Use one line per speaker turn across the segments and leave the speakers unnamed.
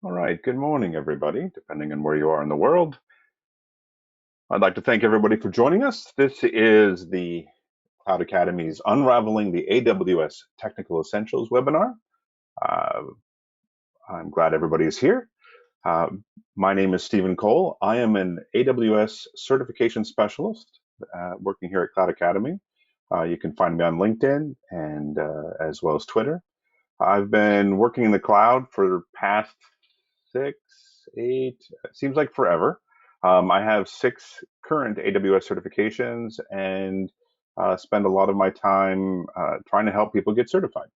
All right, good morning, everybody, depending on where you are in the world. I'd like to thank everybody for joining us. This is the Cloud Academy's Unraveling the AWS Technical Essentials webinar. Uh, I'm glad everybody is here. Uh, my name is Stephen Cole. I am an AWS certification specialist working here at Cloud Academy. You can find me on LinkedIn and as well as Twitter. I've been working in the cloud for the past 6, 8, it seems like forever. I have 6 current AWS certifications and spend a lot of my time trying to help people get certified.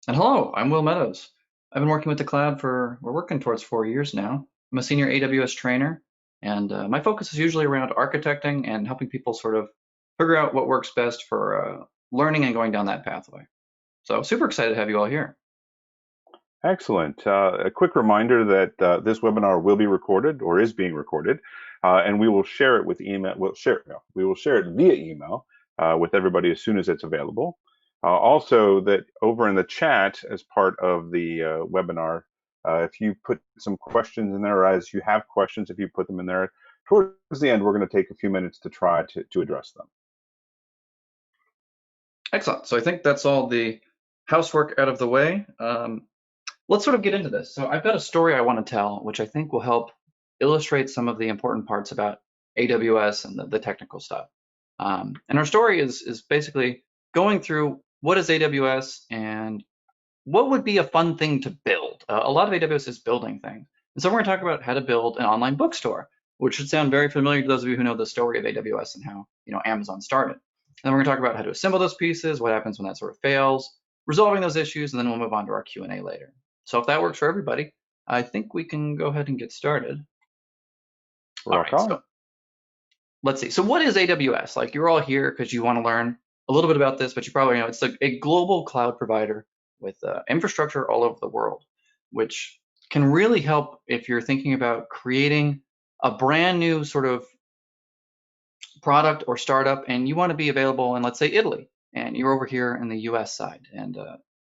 And hello, I'm Will Meadows. I've been working with the cloud we're working towards 4 years now. I'm a senior AWS trainer, and my focus is usually around architecting and helping people sort of figure out what works best for learning and going down that pathway. So super excited to have you all here.
Excellent. A quick reminder that this webinar will be recorded or is being recorded, and we will share it with email. We will share it via email with everybody as soon as it's available. Also, that over in the chat as part of the webinar, if you put some questions in there, or as you have questions, if you put them in there, towards the end, we're going to take a few minutes to try to address them.
Excellent. So I think that's all the housework out of the way. Let's sort of get into this. So I've got a story I want to tell, which I think will help illustrate some of the important parts about AWS and the technical stuff. And our story is basically going through what is AWS and what would be a fun thing to build. A lot of AWS is building things. And so we're going to talk about how to build an online bookstore, which should sound very familiar to those of you who know the story of AWS and how Amazon started. And then we're going to talk about how to assemble those pieces, what happens when that sort of fails, resolving those issues, and then we'll move on to our Q&A later. So if that works for everybody, I think we can go ahead and get started. All
Rock
right,
on.
so let's see. So what is AWS? Like, you're all here because you want to learn a little bit about this, but you probably know it's a global cloud provider with infrastructure all over the world, which can really help if you're thinking about creating a brand new sort of product or startup and you want to be available in, let's say, Italy, and you're over here in the US side. And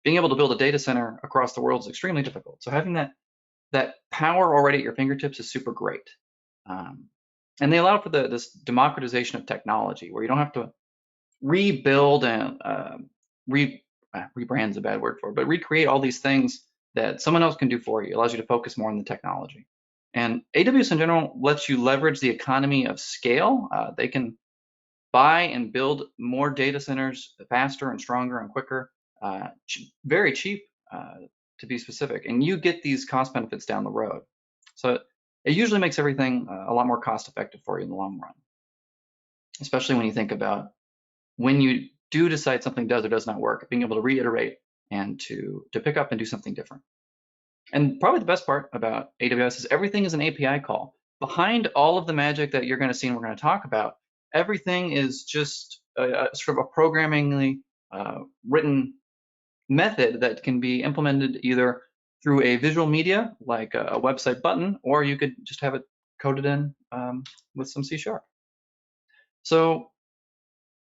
being able to build a data center across the world is extremely difficult. So having that power already at your fingertips is super great. And they allow for this democratization of technology where you don't have to rebuild and rebrand's a bad word for it, but recreate all these things that someone else can do for you. It allows you to focus more on the technology. And AWS in general lets you leverage the economy of scale. They can buy and build more data centers faster and stronger and quicker, very cheap to be specific. And you get these cost benefits down the road. So it usually makes everything a lot more cost effective for you in the long run, especially when you think about when you do decide something does or does not work, being able to reiterate and to pick up and do something different. And probably the best part about AWS is everything is an API call. Behind all of the magic that you're going to see and we're going to talk about, everything is just sort of a programmingly written method that can be implemented either through a visual media like a website button, or you could just have it coded in with some C#. So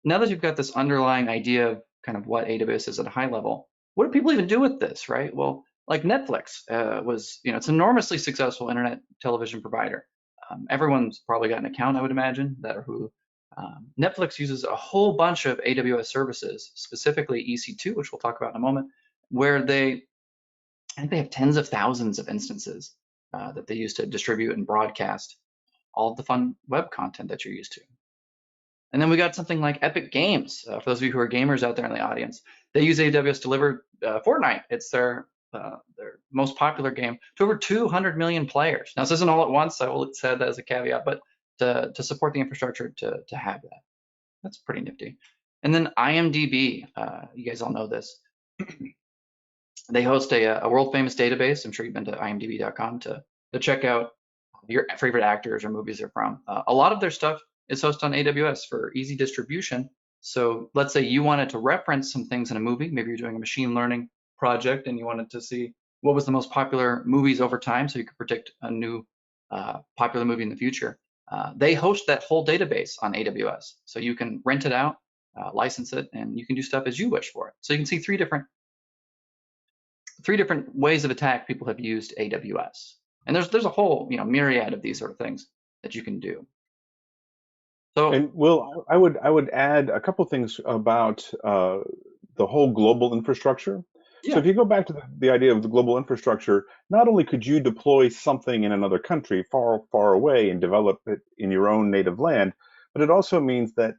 now that you've got this underlying idea of kind of what AWS is at a high level, what do people even do with this, right? Well, like Netflix was, it's an enormously successful internet television provider. Everyone's probably got an account, I would imagine, that or who. Netflix uses a whole bunch of AWS services, specifically EC2, which we'll talk about in a moment, where I think they have tens of thousands of instances that they use to distribute and broadcast all of the fun web content that you're used to. And then we got something like Epic Games. For those of you who are gamers out there in the audience, they use AWS to deliver Fortnite. It's their most popular game to over 200 million players. Now, this isn't all at once. I will say that as a caveat, but to support the infrastructure to have that, that's pretty nifty. And then IMDb, you guys all know this. They host a world famous database. I'm sure you've been to imdb.com to check out your favorite actors or movies they're from. A lot of their stuff is hosted on AWS for easy distribution. So let's say you wanted to reference some things in a movie. Maybe you're doing a machine learning project and you wanted to see what was the most popular movies over time so you could predict a new popular movie in the future. They host that whole database on AWS. So you can rent it out, license it, and you can do stuff as you wish for it. So you can see three different three different ways of attack people have used AWS. And there's a whole myriad of these sort of things that you can do. So
And Will, I would add a couple things about the whole global infrastructure. So
yeah,
if you go back to the idea of the global infrastructure, not only could you deploy something in another country far, far away and develop it in your own native land, but it also means that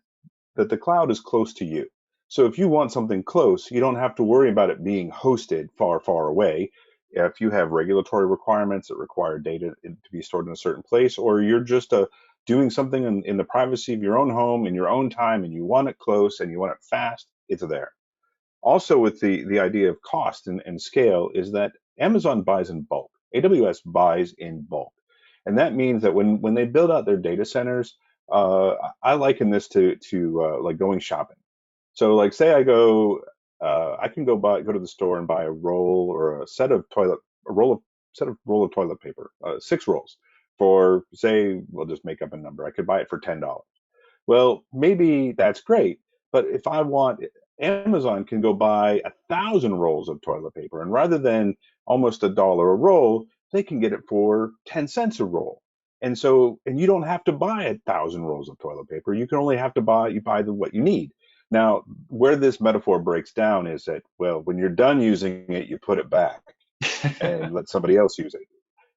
the cloud is close to you. So if you want something close, you don't have to worry about it being hosted far, far away. If you have regulatory requirements that require data to be stored in a certain place, or you're just doing something in the privacy of your own home in your own time and you want it close and you want it fast, it's there. Also, with the idea of cost and scale, is that Amazon buys in bulk. AWS buys in bulk. And that means that when they build out their data centers, I liken this to like going shopping. So like say I can go to the store and buy a roll or a set of toilet, a roll of set of roll of toilet paper, 6 rolls for say, we'll just make up a number. I could buy it for $10. Well, maybe that's great, but if I want, Amazon can go buy 1,000 rolls of toilet paper, and rather than almost $1 a roll, they can get it for 10 cents a roll. And so, and you don't have to buy 1,000 rolls of toilet paper. You can only have to buy what you need. Now, where this metaphor breaks down is that, well, when you're done using it, you put it back and let somebody else use it.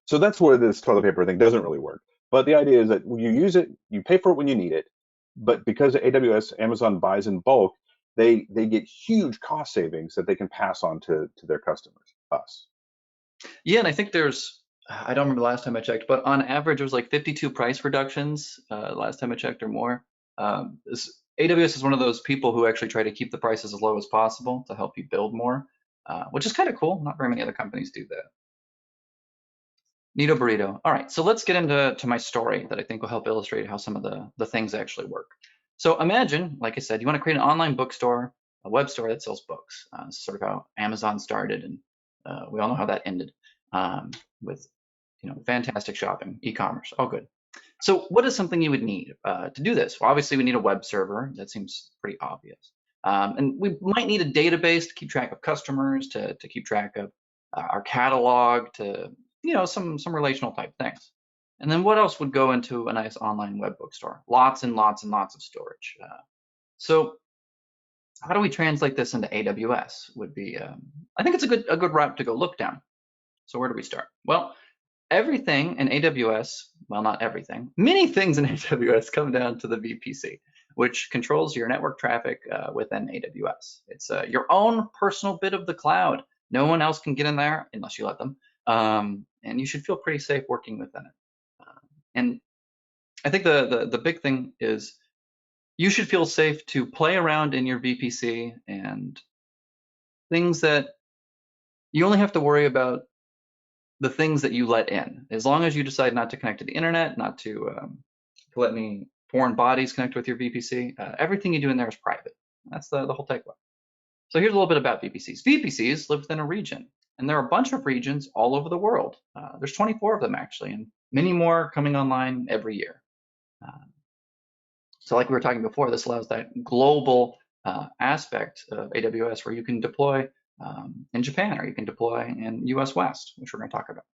So that's where this toilet paper thing doesn't really work. But the idea is that you use it, you pay for it when you need it. But because AWS, Amazon buys in bulk, they get huge cost savings that they can pass on to their customers, us.
yeah, and I think I don't remember the last time I checked, but on average it was like 52 price reductions last time I checked or more. AWS is one of those people who actually try to keep the prices as low as possible to help you build more, which is kind of cool. Not very many other companies do that. Neato burrito. All right, so let's get into my story that I think will help illustrate how some of the things actually work. So imagine, like I said, you want to create an online bookstore, a web store that sells books. This is sort of how Amazon started, and we all know how that ended with fantastic shopping, e-commerce, all good. So what is something you would need to do this? Well, obviously we need a web server. That seems pretty obvious. And we might need a database to keep track of customers, to keep track of our catalog, to some relational type things. And then what else would go into a nice online web bookstore? Lots and lots and lots of storage. So how do we translate this into AWS? Would be I think it's a good route to go look down. So where do we start? Well, everything in AWS, well, not everything, many things in AWS come down to the VPC, which controls your network traffic within AWS. It's your own personal bit of the cloud. No one else can get in there unless you let them. And you should feel pretty safe working within it. And I think the big thing is you should feel safe to play around in your VPC and things that you only have to worry about the things that you let in. As long as you decide not to connect to the internet, not to let any foreign bodies connect with your VPC, everything you do in there is private. That's the whole takeaway. So here's a little bit about VPCs. VPCs live within a region, and there are a bunch of regions all over the world. There's 24 of them actually, and many more coming online every year. So like we were talking before, this allows that global aspect of AWS where you can deploy in Japan, or you can deploy in US West, which we're going to talk about.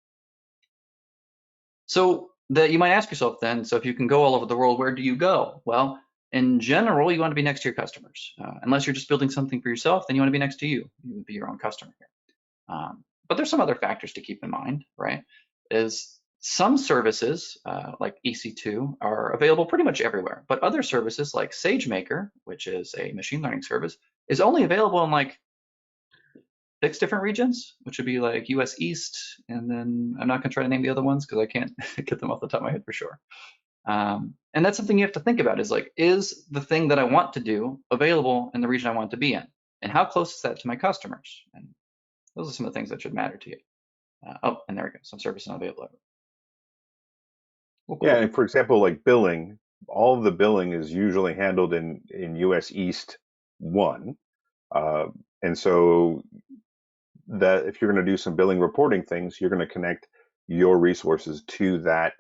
So you might ask yourself then, so if you can go all over the world, where do you go? Well, in general, you want to be next to your customers. Unless you're just building something for yourself, then you want to be next to you. You would be your own customer here. But there's some other factors to keep in mind, right? Is some services like EC2 are available pretty much everywhere, but other services like SageMaker, which is a machine learning service, is only available in like 6 different regions, which would be like US East, and then I'm not going to try to name the other ones because I can't get them off the top of my head for sure. And that's something you have to think about is like, is the thing that I want to do available in the region I want to be in? And how close is that to my customers? And those are some of the things that should matter to you. Oh, and there we go. Some service not available.
Yeah, and for example, like billing, all of the billing is usually handled in US East 1. And so that if you're going to do some billing reporting things, you're going to connect your resources to that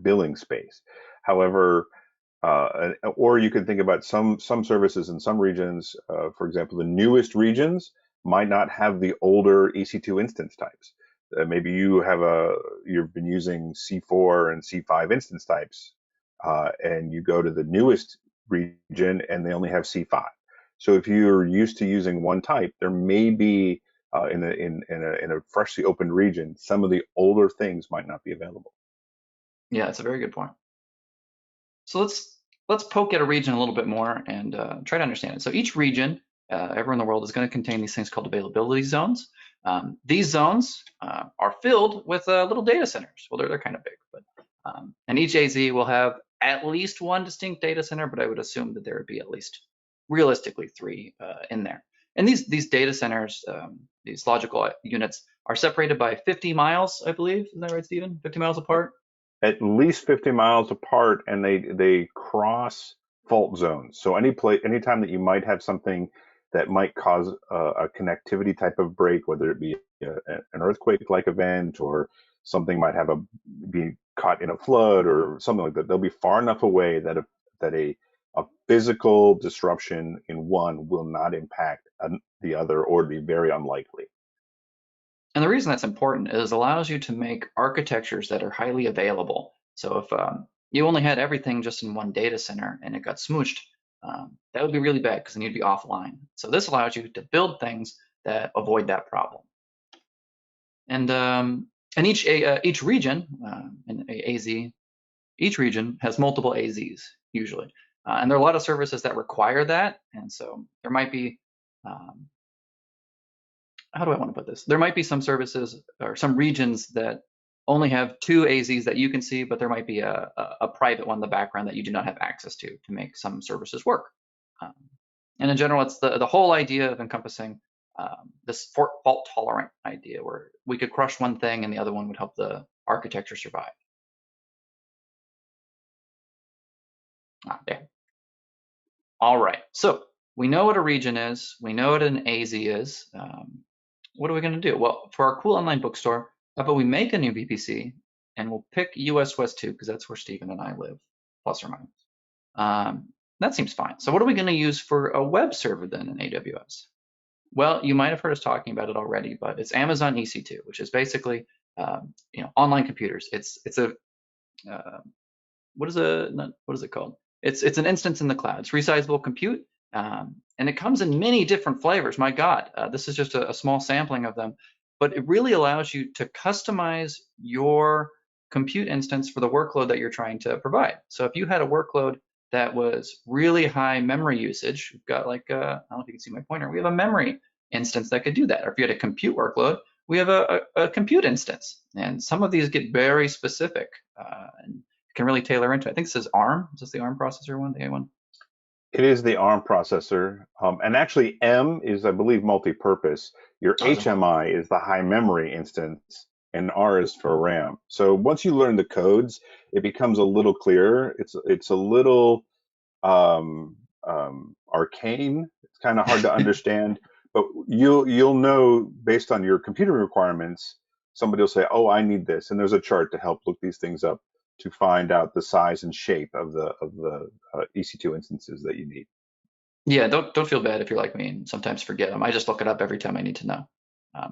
billing space. However, or you can think about some services in some regions. For example, the newest regions might not have the older EC2 instance types. Maybe you've been using C4 and C5 instance types, and you go to the newest region and they only have C5. So if you're used to using one type, there may be in a freshly opened region, some of the older things might not be available.
Yeah, that's a very good point. So let's poke at a region a little bit more and try to understand it. So each region, everywhere in the world, is going to contain these things called availability zones. These zones are filled with little data centers. Well, they're kind of big, but and each AZ will have at least one distinct data center, but I would assume that there would be at least realistically 3 in there. And these data centers, these logical units, are separated by 50 miles, I believe. Isn't that right, Stephen? 50 miles apart?
At least 50 miles apart, and they cross fault zones. So anytime that you might have something that might cause a connectivity type of break, whether it be an earthquake-like event or something might be caught in a flood or something like that, they'll be far enough away that a physical disruption in one will not impact the other, or be very unlikely.
And the reason that's important is it allows you to make architectures that are highly available. So if you only had everything just in one data center and it got smooshed, that would be really bad because then you'd be offline. So this allows you to build things that avoid that problem. And each region, in AZ, each region has multiple AZs usually. And there are a lot of services that require that. And so there might be, how do I want to put this? There might be some services or some regions that only have 2 AZs that you can see, but there might be a private one in the background that you do not have access to make some services work. And in general, it's the whole idea of encompassing this fault tolerant idea where we could crush one thing and the other one would help the architecture survive. There. All right, so we know what a region is. We know what an AZ is. What are we going to do? Well, for our cool online bookstore, how about we make a new VPC and we'll pick US West 2 because that's where Stephen and I live, plus or minus. That seems fine. So what are we going to use for a web server then in AWS? Well, you might have heard us talking about it already, but it's Amazon EC2, which is basically online computers. It's a what is it called? It's an instance in the cloud. It's resizable compute. And it comes in many different flavors. My God, this is just a small sampling of them, but it really allows you to customize your compute instance for the workload that you're trying to provide. So if you had a workload that was really high memory usage, we've got like, I don't know if you can see my pointer, we have a memory instance that could do that. Or if you had a compute workload, we have a compute instance. And some of these get very specific and can really tailor into it. I think this is ARM. Is this the ARM processor one, the A1?
It is the ARM processor, and actually M is, I believe, multi-purpose. Your HMI is the high memory instance, and R is for RAM. So once you learn the codes, it becomes a little clearer. It's a little arcane. It's kind of hard to understand, but you'll know based on your computer requirements. Somebody will say, "Oh, I need this," and there's a chart to help look these things up to find out the size and shape of the EC2 instances that you need.
Yeah, don't feel bad if you're like me and sometimes forget them. I just look it up every time I need to know.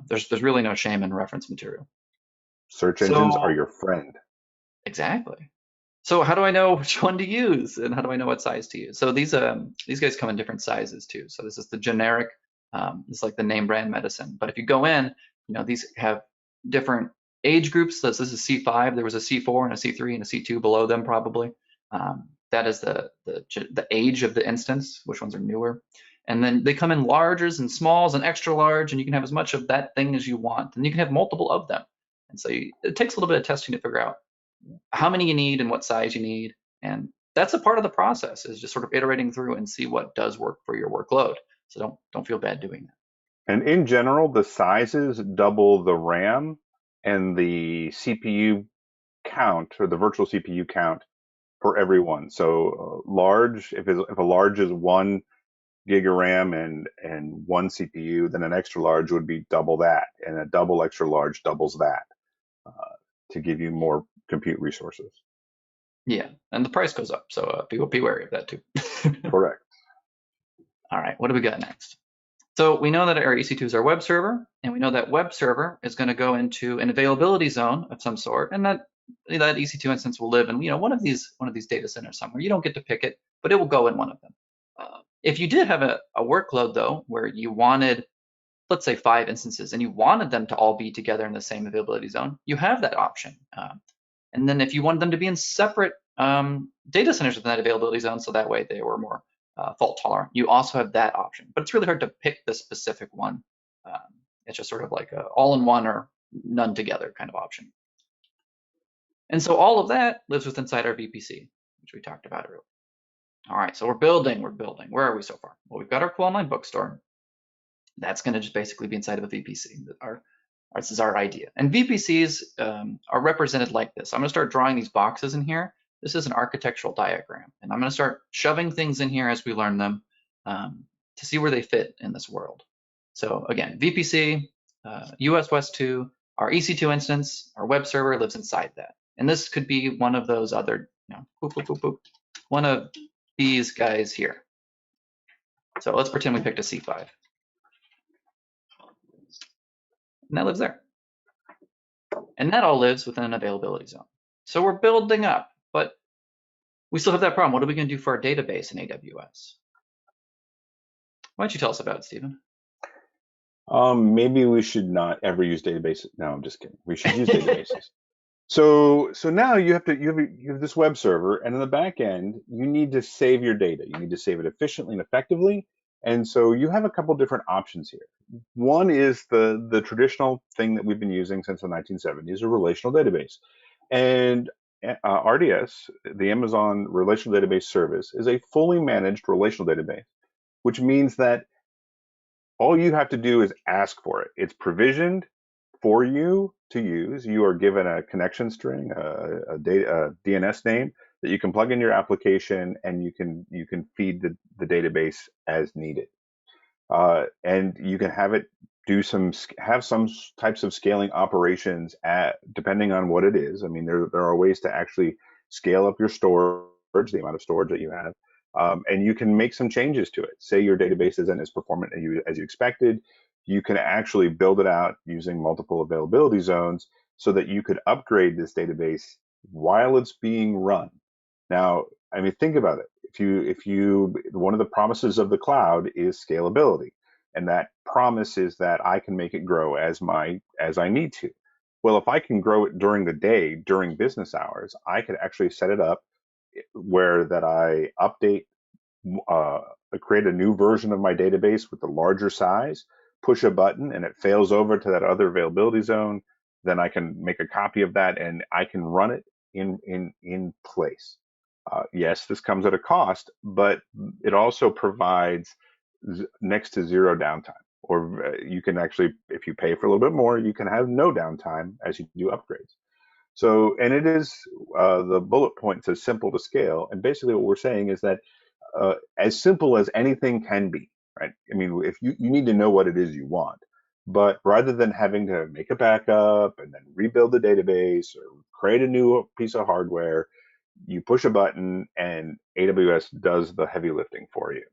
There's really no shame in reference material.
Search engines are your friend.
Exactly. So how do I know which one to use, and how do I know what size to use? So these guys come in different sizes too. So this is the generic. It's like the name brand medicine. But if you go in, these have different age groups. So this is C5. There was a C4 and a C3 and a C2 below them probably. That is the age of the instance, which ones are newer. And then they come in larges and smalls and extra large, and you can have as much of that thing as you want. And you can have multiple of them. And so it takes a little bit of testing to figure out how many you need and what size you need. And that's a part of the process, is just sort of iterating through and see what does work for your workload. So don't feel bad doing that.
And in general, the sizes double the RAM and the CPU count, or the virtual CPU count, for everyone. So large, if a large is 1 gig of RAM and 1 CPU, then an extra large would be double that, and a double extra large doubles that to give you more compute resources.
Yeah, and the price goes up, so be wary of that too.
Correct.
All right, what do we got next? So we know that our EC2 is our web server, and we know that web server is going to go into an availability zone of some sort, and that EC2 instance will live in one of these data centers somewhere. You don't get to pick it, but it will go in one of them. If you did have a workload though, where you wanted, let's say, 5 instances, and you wanted them to all be together in the same availability zone, you have that option. And then if you wanted them to be in separate data centers within that availability zone, so that way they were more fault tolerant, you also have that option. But it's really hard to pick the specific one. It's just sort of like a all-in-one or none together kind of option. And so all of that lives within inside our VPC, which we talked about earlier. All right, so we're building. Where are we so far? Well, we've got our cool online bookstore. That's going to just basically be inside of a VPC. This is our idea. And VPCs are represented like this. I'm going to start drawing these boxes in here. This is an architectural diagram. And I'm going to start shoving things in here as we learn them to see where they fit in this world. So again, VPC, US West 2, our EC2 instance, our web server lives inside that. And this could be one of those other, one of these guys here. So let's pretend we picked a C5. And that lives there. And that all lives within an availability zone. So we're building up, but we still have that problem. What are we going to do for our database in AWS? Why don't you tell us about it, Stephen?
Maybe we should not ever use databases. No, I'm just kidding. We should use databases. So now you have this web server, and in the back end, you need to save your data. You need to save it efficiently and effectively. And so you have a couple different options here. One is the traditional thing that we've been using since the 1970s, a relational database. And RDS, the Amazon Relational Database Service, is a fully managed relational database, which means that all you have to do is ask for it. It's provisioned for you to use. You are given a connection string, a DNS name that you can plug in your application, and you can feed the database as needed. And you can have it have some types of scaling operations depending on what it is. I mean, there are ways to actually scale up your storage, the amount of storage that you have. And you can make some changes to it. Say your database isn't as performant as you expected, you can actually build it out using multiple availability zones so that you could upgrade this database while it's being run. Now, I mean, think about it. One of the promises of the cloud is scalability, and that promise is that I can make it grow as I need to. Well, if I can grow it during the day, during business hours, I could actually set it up where that I update, create a new version of my database with a larger size, push a button, and it fails over to that other availability zone. Then I can make a copy of that, and I can run it in place. Yes, this comes at a cost, but it also provides next to zero downtime. Or you can actually, if you pay for a little bit more, you can have no downtime as you do upgrades. So, and it is the bullet point says simple to scale. And basically what we're saying is that as simple as anything can be, right? I mean, if you need to know what it is you want, but rather than having to make a backup and then rebuild the database or create a new piece of hardware, you push a button and AWS does the heavy lifting for you.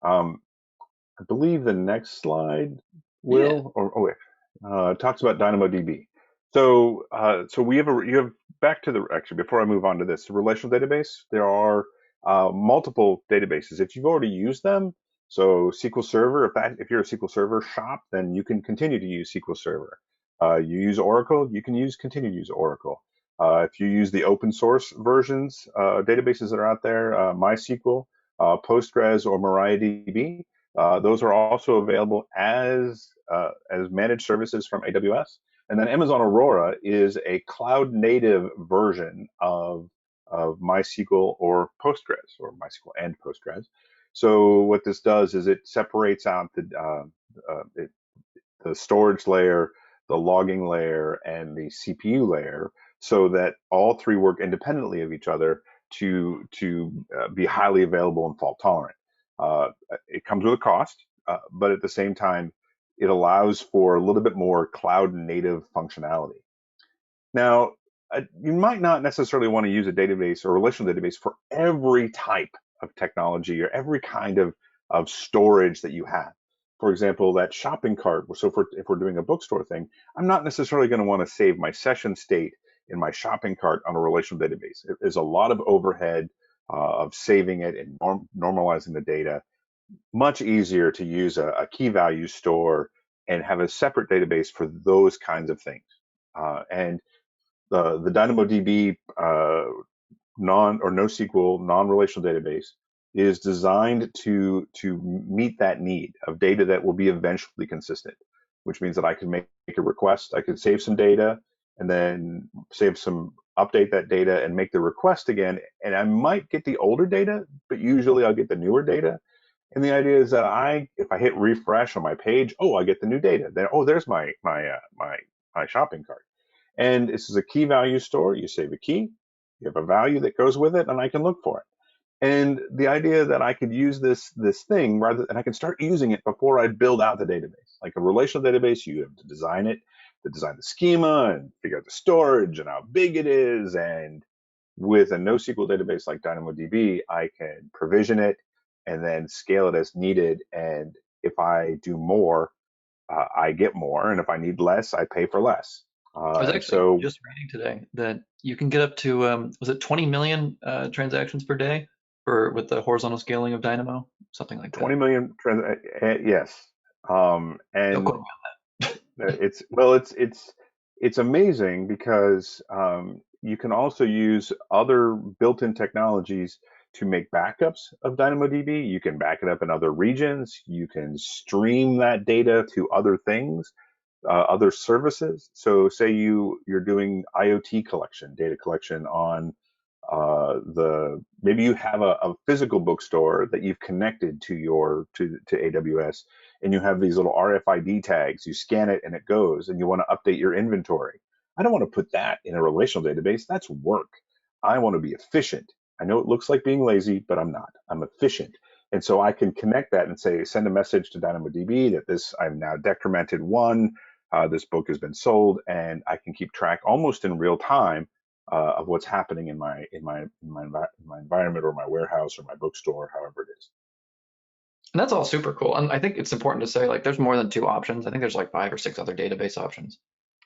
I believe the next slide will, talks about DynamoDB. So, you have back to actually, before I move on to this, the relational database, there are multiple databases. If you've already used them, so SQL Server, if you're a SQL Server shop, then you can continue to use SQL Server. You use Oracle, you can continue to use Oracle. If you use the open source versions, databases that are out there, MySQL, Postgres, or MariaDB, those are also available as managed services from AWS. And then Amazon Aurora is a cloud native version of MySQL or Postgres, or MySQL and Postgres. So what this does is it separates out the storage layer, the logging layer, and the CPU layer, so that all three work independently of each other to be highly available and fault tolerant. It comes with a cost, but at the same time, it allows for a little bit more cloud native functionality. Now, you might not necessarily want to use a database or relational database for every type of technology or every kind of of storage that you have. For example, that shopping cart. So if we're doing a bookstore thing, I'm not necessarily going to want to save my session state in my shopping cart on a relational database. There's a lot of overhead of saving it and normalizing the data. Much easier to use a key value store and have a separate database for those kinds of things. And the DynamoDB non or NoSQL non-relational database is designed to meet that need of data that will be eventually consistent, which means that I can make a request, I could save some data, and then update that data and make the request again. And I might get the older data, but usually I'll get the newer data. And the idea is that if I hit refresh on my page, oh, I get the new data. Then, oh, there's my shopping cart. And this is a key value store. You save a key, you have a value that goes with it, and I can look for it. And the idea that I could use this thing and I can start using it before I build out the database. Like a relational database, you have to design it, to design the schema and figure out the storage and how big it is. And with a NoSQL database like DynamoDB, I can provision it and then scale it as needed. And if I do more, I get more. And if I need less, I pay for less.
I was
And
actually
so
just reading today that you can get up to was it 20 million transactions per day with the horizontal scaling of Dynamo, something like
20
that.
million, yes.
Don't
And
quote me
it's amazing because you can also use other built-in technologies to make backups of DynamoDB. You can back it up in other regions. You can stream that data to other things, other services. So say you're doing IoT collection, data collection on maybe you have a physical bookstore that you've connected to AWS, and you have these little RFID tags. You scan it and it goes, and you want to update your inventory. I don't want to put that in a relational database. That's work. I want to be efficient. I know it looks like being lazy, but I'm not. I'm efficient. And so I can connect that and send a message to DynamoDB that I've now decremented one, this book has been sold, and I can keep track almost in real time of what's happening in my environment or my warehouse or my bookstore, however it is.
And that's all super cool. And I think it's important to say, like, there's more than two options. I think there's like 5 or 6 other database options.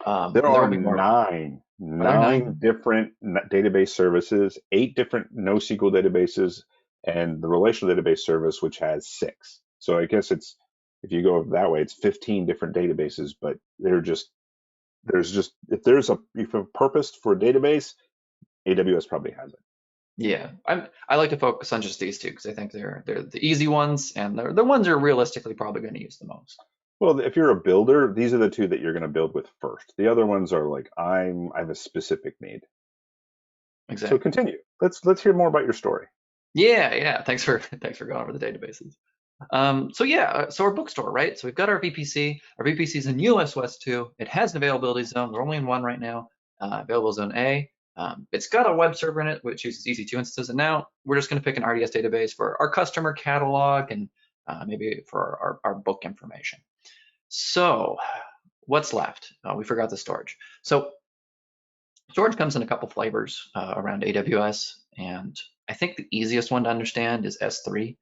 There
And there
are
will be more. Are there
nine
9?
different database services, 8 different NoSQL databases, and the relational database service, which has 6. So I guess if you go that way, it's 15 different databases, but if a purpose for a database, AWS probably has it.
Yeah, I like to focus on just these two because I think they're the easy ones and they're the ones you're realistically probably going to use the most.
Well, if you're a builder, these are the two that you're going to build with first. The other ones are like, I have a specific need. So
Exactly.
continue. Let's hear more about your story.
Yeah. Thanks for going over the databases. So our bookstore, right? So we've got our VPC. Our VPC is in US West 2. It has an availability zone. We're only in one right now. Available zone A. It's got a web server in it, which uses EC2 instances. And now we're just going to pick an RDS database for our customer catalog and maybe for our book information. So what's left? We forgot the storage. So storage comes in a couple flavors around AWS, and I think the easiest one to understand is S3.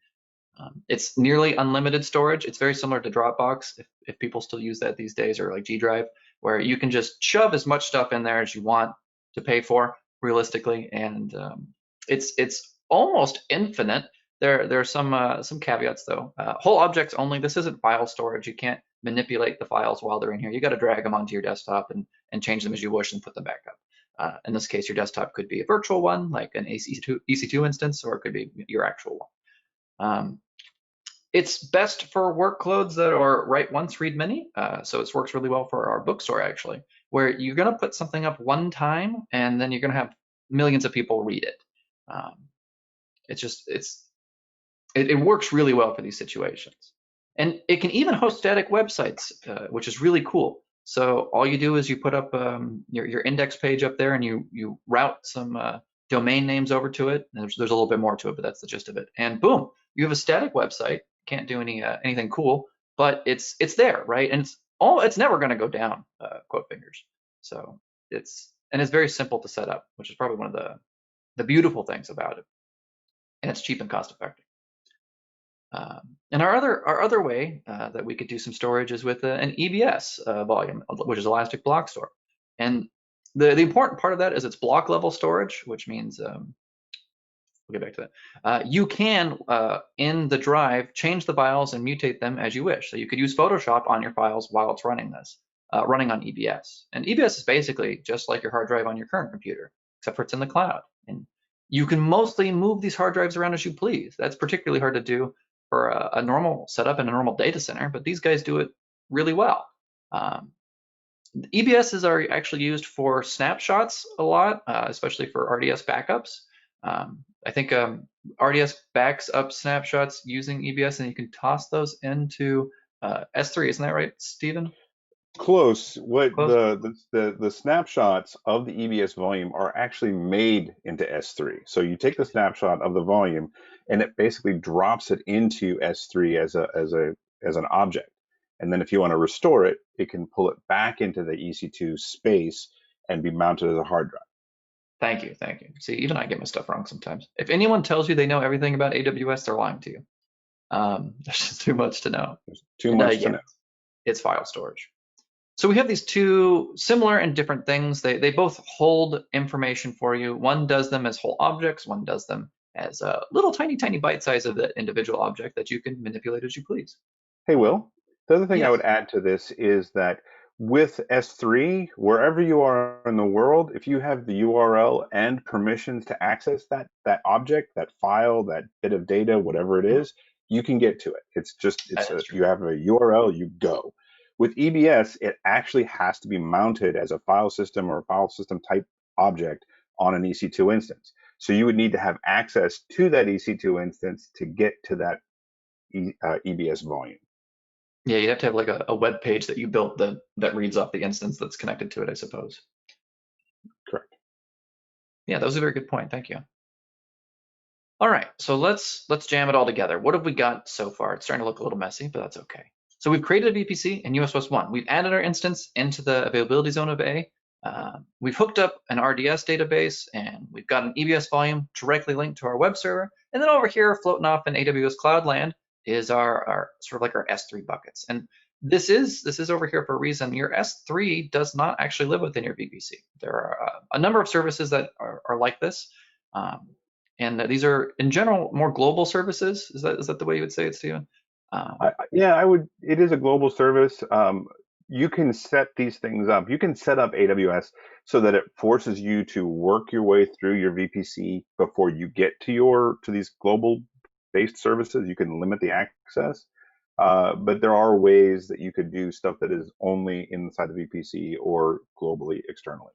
It's nearly unlimited storage. It's very similar to Dropbox, if people still use that these days, or like G Drive, where you can just shove as much stuff in there as you want to pay for realistically, and it's almost infinite. There are some caveats though. Whole objects only. This isn't file storage. You can't manipulate the files while they're in here. You got to drag them onto your desktop and change them as you wish and put them back up. In this case, your desktop could be a virtual one, like an EC2 instance, or it could be your actual one. It's best for workloads that are write once, read many. So it works really well for our bookstore, actually, where you're going to put something up one time and then you're going to have millions of people read it. It works really well for these situations. And it can even host static websites, which is really cool. So all you do is you put up your index page up there and you route some domain names over to it. And there's a little bit more to it, but that's the gist of it. And boom, you have a static website. Can't do anything cool, but it's there, right? And it's never going to go down, quote fingers. So it's very simple to set up, which is probably one of the beautiful things about it. And it's cheap and cost effective. And our other way that we could do some storage is with an EBS volume, which is Elastic Block Store. And the important part of that is it's block level storage, which means we'll get back to that. You can, in the drive, change the files and mutate them as you wish. So you could use Photoshop on your files while it's running this, running on EBS. And EBS is basically just like your hard drive on your current computer, except for it's in the cloud. And you can mostly move these hard drives around as you please. That's particularly hard to do for a normal setup in a normal data center, but these guys do it really well. EBSs are actually used for snapshots a lot, especially for RDS backups. I think RDS backs up snapshots using EBS, and you can toss those into S3. Isn't that right, Stephen?
Close. What
Close.
the snapshots of the EBS volume are actually made into S3. So you take the snapshot of the volume, and it basically drops it into S3 as an object. And then if you want to restore it, it can pull it back into the EC2 space and be mounted as a hard drive.
Thank you, thank you. See, even I get my stuff wrong sometimes. If anyone tells you they know everything about AWS, they're lying to you. There's just too much to know.
There's too much to know.
It's file storage. So we have these two similar and different things. They both hold information for you. One does them as whole objects. One does them as a little tiny bite size of the individual object that you can manipulate as you please.
Hey, Will, the other thing
Yes.
I would add to this is that with S3, wherever you are in the world, if you have the URL and permissions to access that object, that file, that bit of data, whatever it is, you can get to it. You have a URL, you go. With EBS, it actually has to be mounted as a file system or a file system type object on an EC2 instance. So you would need to have access to that EC2 instance to get to that EBS volume.
Yeah, you'd have to have like a web page that you built that reads off the instance that's connected to it, I suppose.
Correct.
Yeah, that was a very good point. Thank you. All right, so let's jam it all together. What have we got so far? It's starting to look a little messy, but that's okay. So we've created a VPC in US West 1. We've added our instance into the availability zone of A. We've hooked up an RDS database, and we've got an EBS volume directly linked to our web server. And then over here, floating off in AWS Cloud Land, is our sort of like our S3 buckets. And this is over here for a reason. Your S3 does not actually live within your VPC. There are a number of services that are like this. And these are, in general, more global services. Is that the way you would say it, Stephen?
Yeah, I would. It is a global service. You can set these things up. You can set up AWS so that it forces you to work your way through your VPC before you get to these global based services. You can limit the access, but there are ways that you could do stuff that is only inside the VPC or globally externally.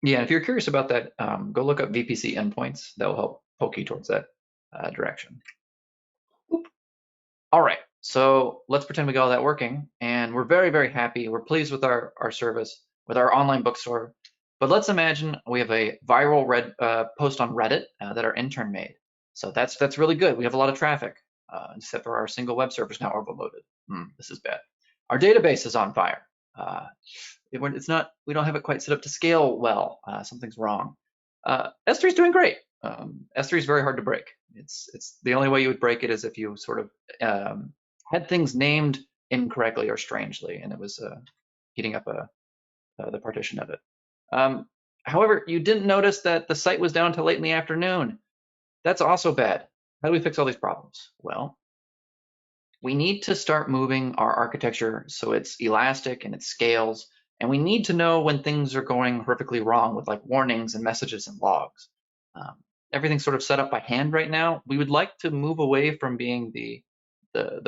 Yeah, if you're curious about that, go look up VPC endpoints. That will help poke you towards that direction. Oop. All right, so let's pretend we got all that working, and we're very happy. We're pleased with our service, with our online bookstore. But let's imagine we have a viral post on Reddit that our intern made. So that's really good. We have a lot of traffic, except for our single web server is now overloaded. This is bad. Our database is on fire. It's not. We don't have it quite set up to scale well. Something's wrong. S3 is doing great. S3 is very hard to break. It's the only way you would break it is if you sort of had things named incorrectly or strangely, and it was heating up the partition of it. However, you didn't notice that the site was down till late in the afternoon. That's also bad. How do we fix all these problems? Well, we need to start moving our architecture so it's elastic and it scales, and we need to know when things are going horrifically wrong with like warnings and messages and logs. Everything's sort of set up by hand right now. We would like to move away from being the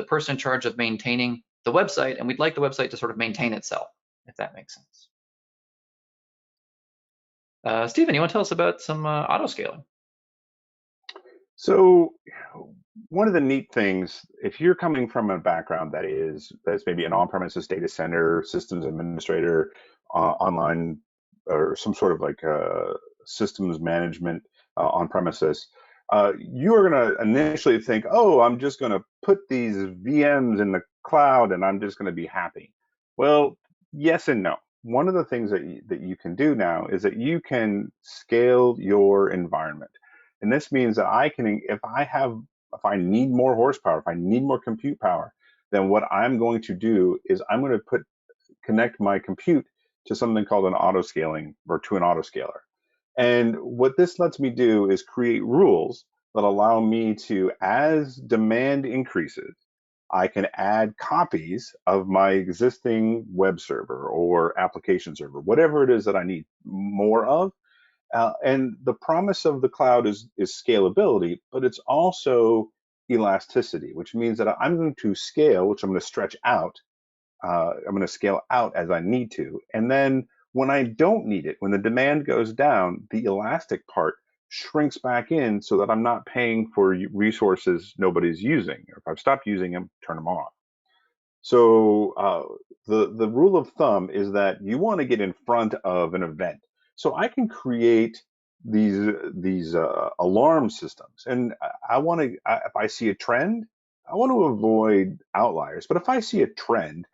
person in charge of maintaining the website, and we'd like the website to sort of maintain itself, if that makes sense. Stephen, you want to tell us about some auto-scaling?
So one of the neat things, if you're coming from a background that's maybe an on-premises data center, systems administrator, online, or some sort of like systems management on premises, you are going to initially think, oh, I'm just going to put these VMs in the cloud and I'm just going to be happy. Well, yes and no. One of the things that you can do now is that you can scale your environment. And this means that if I have if I need more horsepower, if I need more compute power, then what I'm going to do is I'm going to connect my compute to something called an autoscaling or to an autoscaler. And what this lets me do is create rules that allow me to, as demand increases, I can add copies of my existing web server or application server, whatever it is that I need more of. And the promise of the cloud is scalability, but it's also elasticity, which means that I'm going to scale, which I'm going to stretch out. I'm going to scale out as I need to. And then when I don't need it, when the demand goes down, the elastic part shrinks back in so that I'm not paying for resources nobody's using. Or if I've stopped using them, turn them off. So the rule of thumb is that you want to get in front of an event. So I can create these alarm systems, and I want to. If I see a trend, I want to avoid outliers. But if I see a trend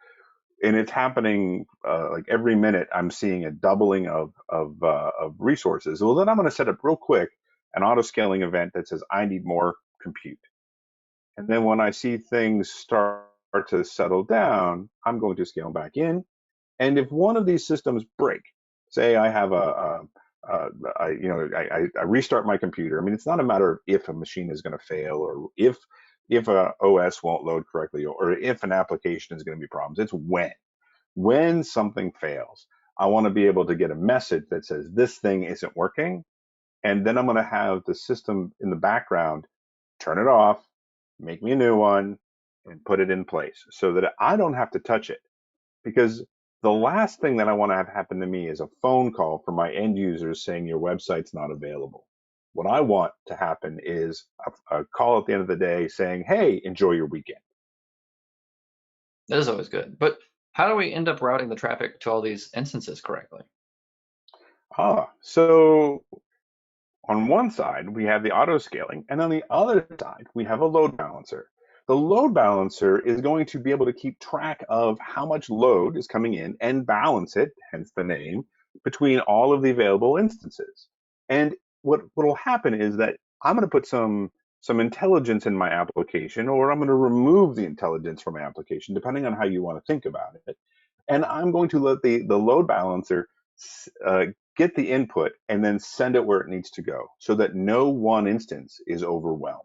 and it's happening like every minute, I'm seeing a doubling of resources. Well, then I'm going to set up real quick an auto scaling event that says I need more compute. And then when I see things start to settle down, I'm going to scale back in. And if one of these systems break, say I have I restart my computer. I mean, it's not a matter of if a machine is going to fail or if a OS won't load correctly or if an application is going to be problems. It's when something fails. I want to be able to get a message that says this thing isn't working, and then I'm going to have the system in the background turn it off, make me a new one, and put it in place so that I don't have to touch it. Because the last thing that I want to have happen to me is a phone call from my end users saying your website's not available. What I want to happen is a call at the end of the day saying, hey, enjoy your weekend.
That is always good. But how do we end up routing the traffic to all these instances correctly?
So on one side, we have the auto scaling, and on the other side, we have a load balancer. The load balancer is going to be able to keep track of how much load is coming in and balance it, hence the name, between all of the available instances. And what will happen is that I'm going to put some intelligence in my application, or I'm going to remove the intelligence from my application, depending on how you want to think about it. And I'm going to let the load balancer uh, get the input and then send it where it needs to go so that no one instance is overwhelmed.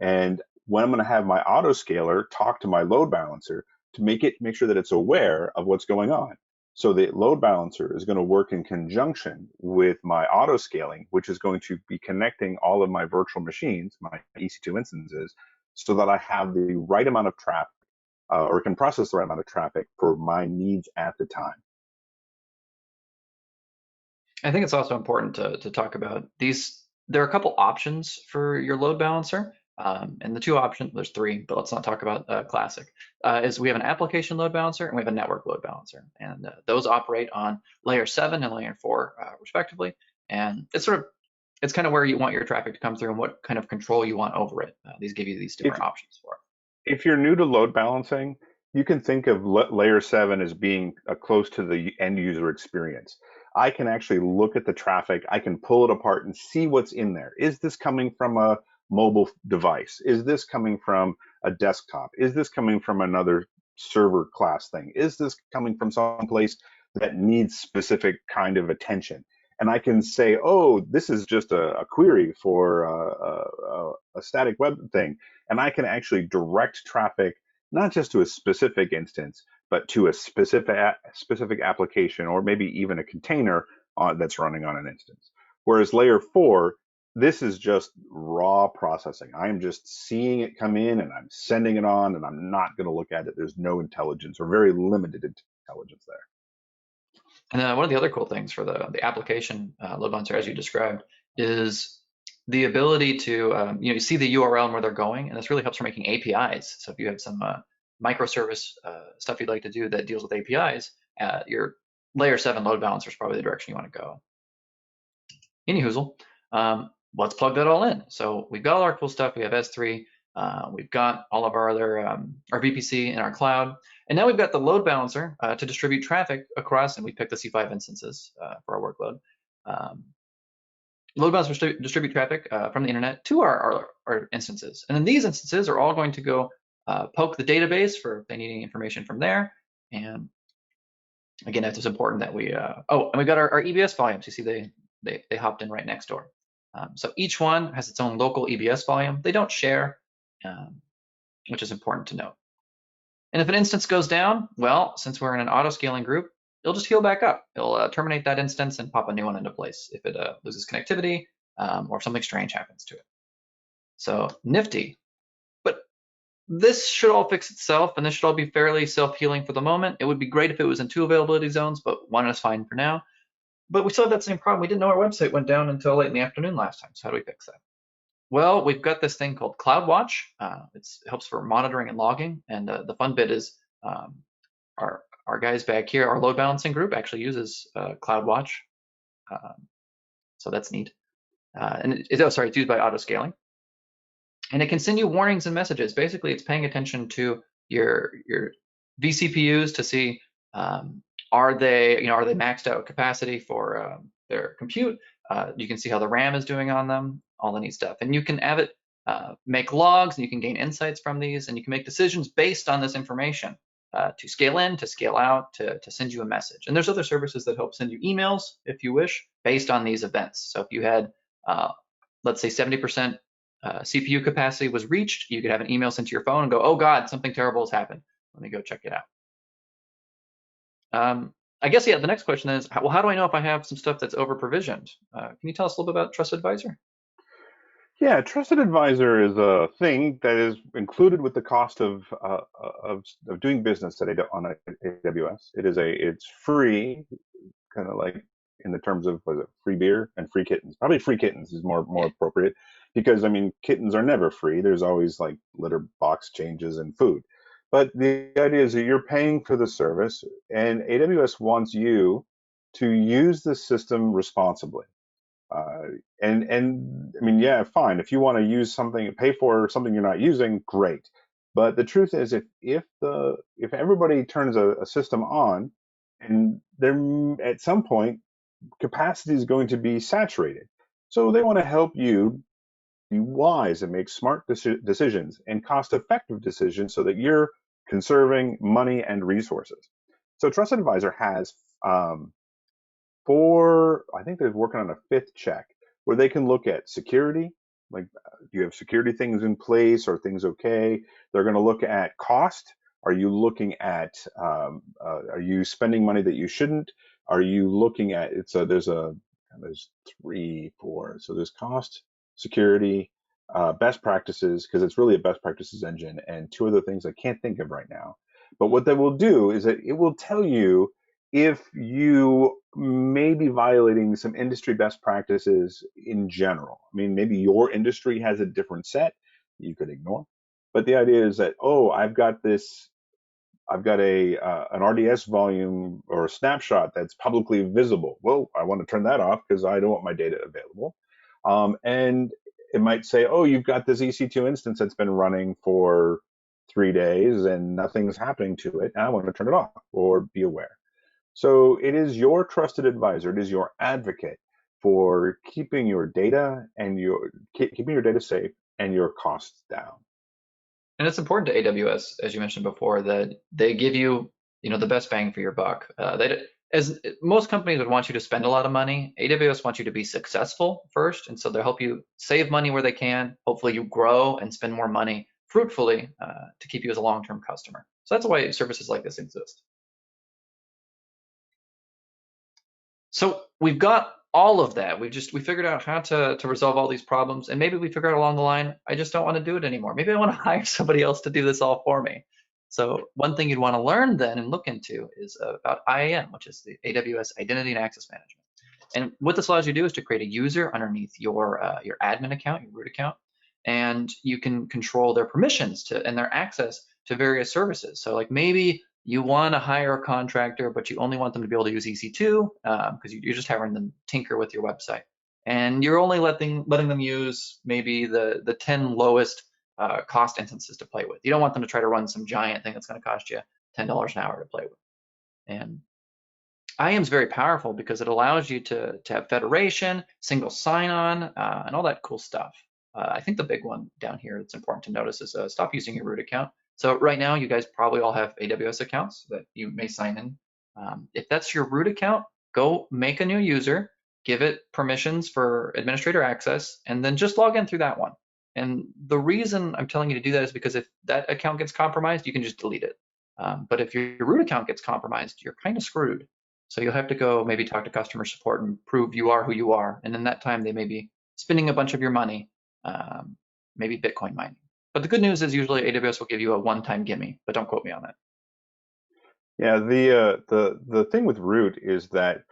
And when I'm going to have my autoscaler talk to my load balancer to make sure that it's aware of what's going on. So the load balancer is going to work in conjunction with my autoscaling, which is going to be connecting all of my virtual machines, my EC2 instances, so that I have the right amount of traffic or can process the right amount of traffic for my needs at the time.
I think it's also important to talk about these. There are a couple options for your load balancer. And the two options, there's three, but let's not talk about classic, is we have an application load balancer and we have a network load balancer. And those operate on layer 7 and layer 4, respectively. And it's kind of where you want your traffic to come through and what kind of control you want over it. These give you these different options for it.
If you're new to load balancing, you can think of layer 7 as being close to the end user experience. I can actually look at the traffic, I can pull it apart and see what's in there. Is this coming from a mobile device? Is this coming from a desktop? Is this coming from another server class thing? Is this coming from someplace that needs specific kind of attention? And I can say, oh, this is just a query for a static web thing. And I can actually direct traffic, not just to a specific instance, but to a specific application, or maybe even a container that's running on an instance. Whereas layer 4, this is just raw processing. I'm just seeing it come in and I'm sending it on, and I'm not going to look at it. There's no intelligence or very limited intelligence there.
And one of the other cool things for the application load balancer, as you described, is the ability to you see the URL and where they're going, and this really helps for making APIs. So if you have some microservice stuff you'd like to do that deals with APIs, your layer 7 load balancer is probably the direction you want to go. Anyhoozle, let's plug that all in. So we've got all our cool stuff. We have S3. We've got all of our other our VPC in our cloud, and now we've got the load balancer to distribute traffic across, and we picked the C5 instances for our workload. load balance distribute traffic from the internet to our instances. And then these instances are all going to go poke the database for if they need any information from there. And again, it's important that we, oh, and we've got our EBS volumes. You see they hopped in right next door. So each one has its own local EBS volume. They don't share, which is important to note. And if an instance goes down, well, since we're in an auto-scaling group, it'll just heal back up. It'll terminate that instance and pop a new one into place if it loses connectivity or if something strange happens to it. So nifty. But this should all fix itself, and this should all be fairly self-healing for the moment. It would be great if it was in 2 availability zones, but 1 is fine for now. But we still have that same problem. We didn't know our website went down until late in the afternoon last time. So how do we fix that? Well, we've got this thing called CloudWatch. It helps for monitoring and logging. And the fun bit is our guys back here, our load balancing group actually uses CloudWatch. So that's neat. And it's used by Autoscaling. And it can send you warnings and messages. Basically, it's paying attention to your vCPUs to see are they maxed out capacity for their compute. You can see how the RAM is doing on them, all the neat stuff. And you can have it make logs, and you can gain insights from these, and you can make decisions based on this information to scale in, to scale out, to send you a message. And there's other services that help send you emails, if you wish, based on these events. So if you had, let's say 70% CPU capacity was reached, you could have an email sent to your phone and go, oh God, something terrible has happened. Let me go check it out. I guess, yeah, the next question is, well, how do I know if I have some stuff that's over provisioned? Can you tell us a little bit about Trusted Advisor?
Yeah, Trusted Advisor is a thing that is included with the cost of doing business on AWS. It's free, kind of like in the terms of free beer and free kittens. Probably free kittens is more appropriate, because I mean kittens are never free. There's always like litter box changes and food. But the idea is that you're paying for the service, and AWS wants you to use the system responsibly. And I mean, yeah, fine. If you want to use something, pay for something you're not using, great. But the truth is, if everybody turns a system on, and there at some point capacity is going to be saturated, so they want to help you be wise and make smart decisions and cost-effective decisions so that you're conserving money and resources. So Trusted Advisor has I think they're working on a 5th check where they can look at security, like do you have security things in place, or things okay? They're going to look at cost. Are you looking at are you spending money that you shouldn't? Are you looking at there's 3, 4. So there's cost, security, best practices, because it's really a best practices engine, and 2 other things I can't think of right now. But what they will do is that it will tell you if you may be violating some industry best practices in general. I mean, maybe your industry has a different set you could ignore, but the idea is that, oh, I've got an RDS volume or a snapshot that's publicly visible. Well, I want to turn that off because I don't want my data available. And it might say, oh, you've got this EC2 instance that's been running for 3 days and nothing's happening to it, and I want to turn it off, or be aware. So it is your trusted advisor. It is your advocate for keeping your data safe and your costs down.
And it's important to AWS, as you mentioned before, that they give you, the best bang for your buck. As most companies would want you to spend a lot of money, AWS wants you to be successful first, and so they'll help you save money where they can. Hopefully, you grow and spend more money fruitfully to keep you as a long-term customer. So that's why services like this exist. So we've got all of that. We figured out how to resolve all these problems, and maybe we figured out along the line, I just don't want to do it anymore. Maybe I want to hire somebody else to do this all for me. So one thing you'd want to learn then and look into is about IAM, which is the AWS Identity and Access Management. And what this allows you to do is to create a user underneath your admin account, your root account, and you can control their permissions and their access to various services. So like maybe you want to hire a contractor, but you only want them to be able to use EC2 because you're just having them tinker with your website. And you're only letting them use maybe the 10 lowest cost instances to play with. You don't want them to try to run some giant thing that's going to cost you $10 an hour to play with. And IAM is very powerful because it allows you to have federation, single sign-on, and all that cool stuff. I think the big one down here that's important to notice is stop using your root account. So right now, you guys probably all have AWS accounts that you may sign in. If that's your root account, go make a new user, give it permissions for administrator access, and then just log in through that one. And the reason I'm telling you to do that is because if that account gets compromised, you can just delete it. But if your root account gets compromised, you're kind of screwed. So you'll have to go maybe talk to customer support and prove you are who you are. And in that time, they may be spending a bunch of your money, maybe Bitcoin mining. But the good news is usually AWS will give you a one-time gimme, but don't quote me on that.
Yeah, the thing with root is that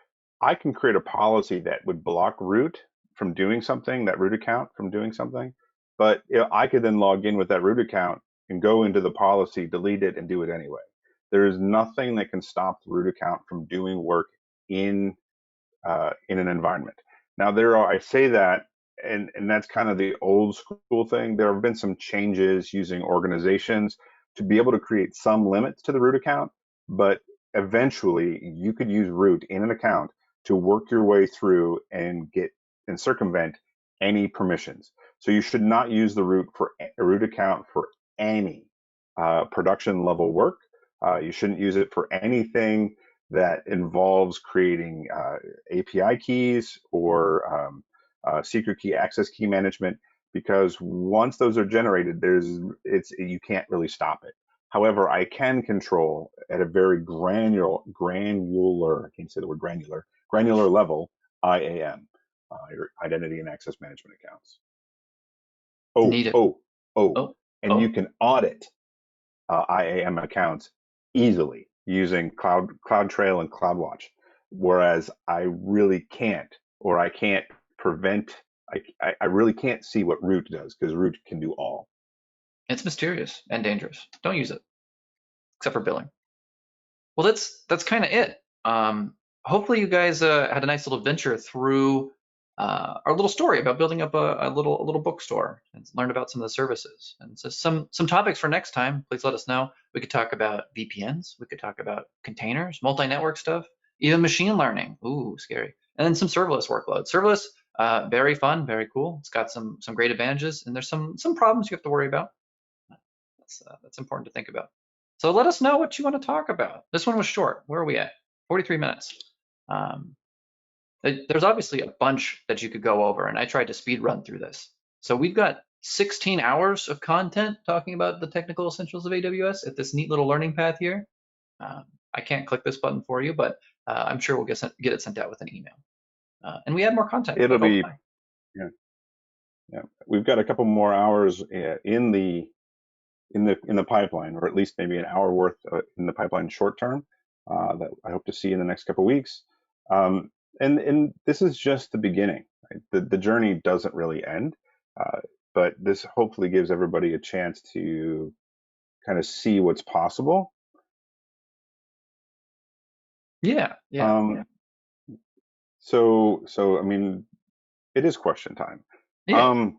I can create a policy that would block root from doing something, that root account from doing something, but I could then log in with that root account and go into the policy, delete it, and do it anyway. There is nothing that can stop the root account from doing work in an environment. Now I say that, and that's kind of the old school thing. There have been some changes using organizations to be able to create some limits to the root account, but eventually you could use root in an account to work your way through and get and circumvent any permissions. So you should not use the root account for any production level work. You shouldn't use it for anything that involves creating API keys or secret key access key management, because once those are generated, you can't really stop it. However, I can control at a very granular, I can't say the word granular level, IAM, your identity and access management accounts.
Need it. Oh,
And you can audit IAM accounts easily using CloudTrail and CloudWatch, whereas I really can't, or I can't prevent, I really can't see what root does, because root can do all.
It's mysterious and dangerous. Don't use it, except for billing. Well, that's kind of it. Hopefully you guys had a nice little adventure through our little story about building up a little bookstore and learned about some of the services. And so some topics for next time, please let us know. We could talk about VPNs, we could talk about containers, multi-network stuff, even machine learning. Ooh, scary. And then some serverless workloads. Serverless, very fun, very cool. It's got some great advantages, and there's some problems you have to worry about. That's important to think about. So let us know what you want to talk about. This one was short. Where are we at? 43 minutes. There's obviously a bunch that you could go over, and I tried to speed run through this. So we've got 16 hours of content talking about the technical essentials of AWS at this neat little learning path here. I can't click this button for you, but I'm sure we'll get it sent out with an email. And we add more content.
It'll be, yeah. We've got a couple more hours in the pipeline, or at least maybe an hour worth in the pipeline short term that I hope to see in the next couple of weeks. And this is just the beginning. Right? The journey doesn't really end, but this hopefully gives everybody a chance to kind of see what's possible.
Yeah.
So I mean, it is question time.
Yeah.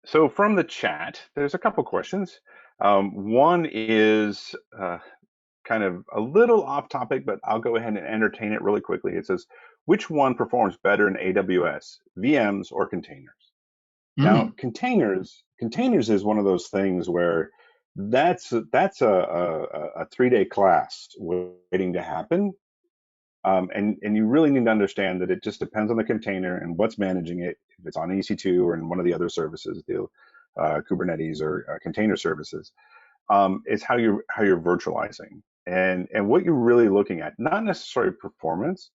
So from the chat, there's a couple questions. One is kind of a little off topic, but I'll go ahead and entertain it really quickly. It says, which one performs better in AWS, VMs or containers? Now, containers is one of those things where that's a 3-day class waiting to happen. And you really need to understand that it just depends on the container and what's managing it. If it's on EC2 or in one of the other services, the Kubernetes or container services, is how you're virtualizing and what you're really looking at. Not necessarily performance,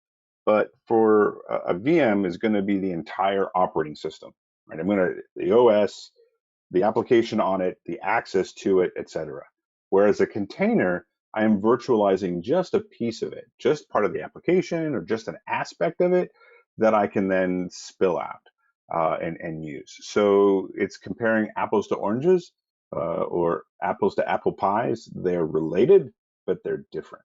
but for a VM is going to be the entire operating system. Right? The OS, the application on it, the access to it, etc. Whereas a container, I am virtualizing just a piece of it, just part of the application or just an aspect of it that I can then spill out and use. So it's comparing apples to oranges or apples to apple pies. They're related, but they're different.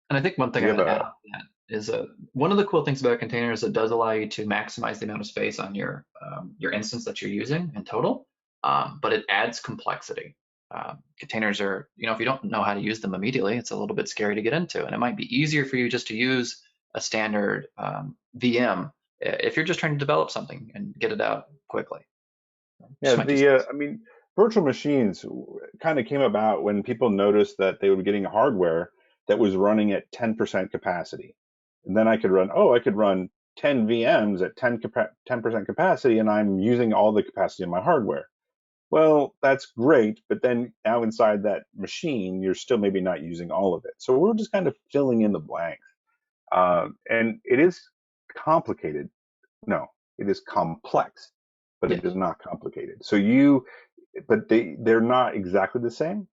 And I think one thing I would add on that is one of the cool things about containers, it does allow you to maximize the amount of space on your instance that you're using in total, but it adds complexity. Containers are, if you don't know how to use them immediately, it's a little bit scary to get into, and it might be easier for you just to use a standard VM if you're just trying to develop something and get it out quickly.
Yeah,
Just my 2 cents.
I mean, virtual machines kind of came about when people noticed that they were getting hardware that was running at 10% capacity. And then I could run 10 VMs at 10% capacity, and I'm using all the capacity in my hardware. Well, that's great, but then now inside that machine, you're still maybe not using all of it. So we're just kind of filling in the blanks. And it is complicated. No, it is complex, but it is
Yes.
not complicated. But they're not exactly the same.